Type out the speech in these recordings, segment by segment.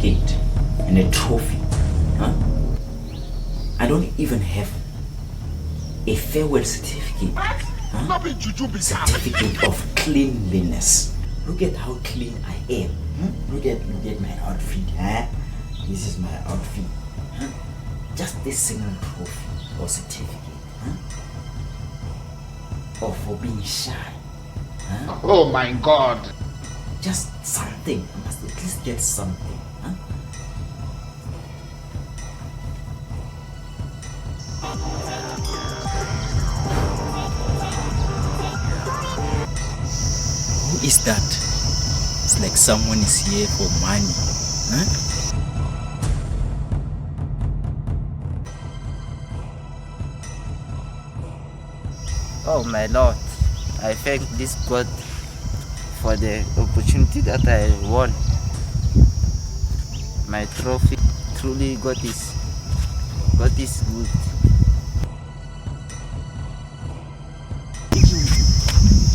certificate and a trophy. Huh? I don't even have a farewell certificate. Huh? Certificate of cleanliness. Look at how clean I am. Look at my outfit. Huh? This is my outfit. Huh? Just this single trophy or certificate. Huh? Or for being shy. Huh? Oh my God. Just something. I must at least get something. Huh? Who is that? It's like someone is here for money. Huh? Oh my Lord, I thank this God for the opportunity that I won. My trophy, truly God is good. If you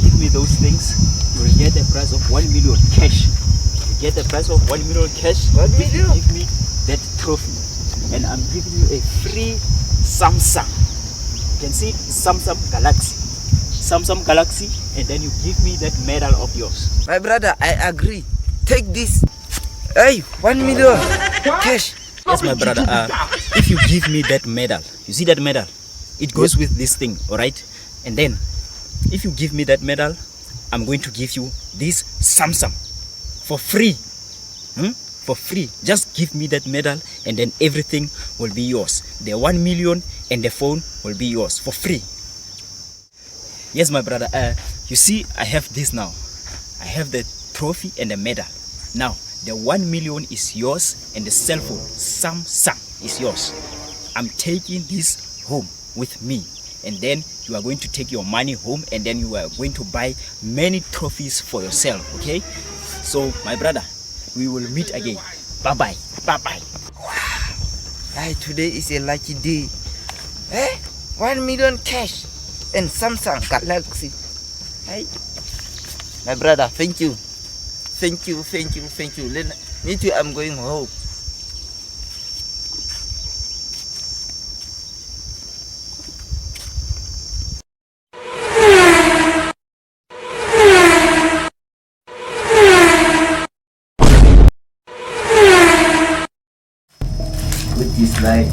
give me those things, you will get a prize of 1 million cash. You get a prize of 1 million cash. 1 million? Give me that trophy. And I'm giving you a free Samsung. You can see Samsung Galaxy, and then you give me that medal of yours. My brother, I agree. Take this. Hey, 1 million cash. Yes, my brother. If you give me that medal, you see that medal? It goes with this thing, all right? And then, if you give me that medal, I'm going to give you this Samsung for free. For free. Just give me that medal, and then everything will be yours. The 1 million and the phone will be yours for free. Yes, my brother. You see, I have this now. I have the trophy and the medal. Now, the 1 million is yours, and the cell phone, Samsung, is yours. I'm taking this home with me, and then you are going to take your money home, and then you are going to buy many trophies for yourself, okay? So, my brother, we will meet again. Bye-bye. Bye-bye. Wow. Hey, today is a lucky day. 1 million cash and Samsung Galaxy. Hey, my brother, thank you. Thank you. Me too, I'm going home. Put this light.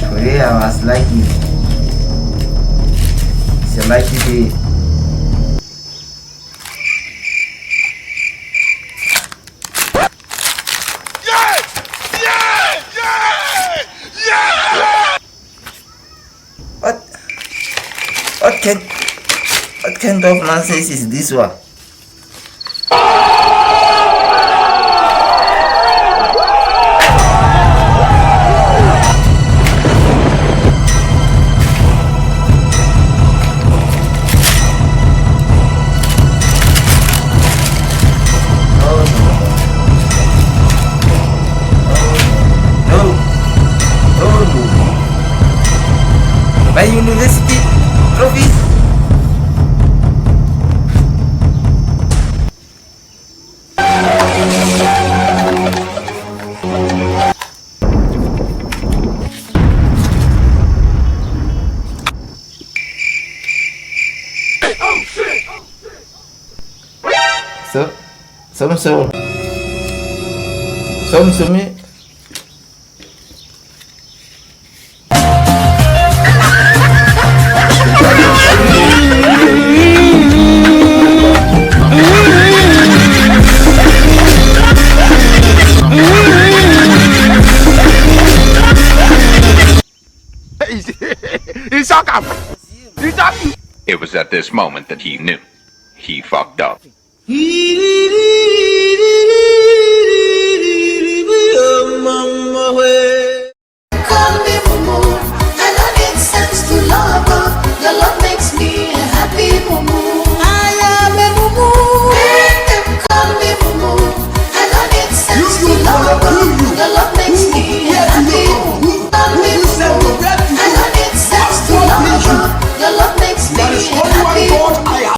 Today I was lucky. It's a lucky day. What kind of nonsense is this one? My university trophies. Some It was at this moment that he knew. He fucked up. Mama,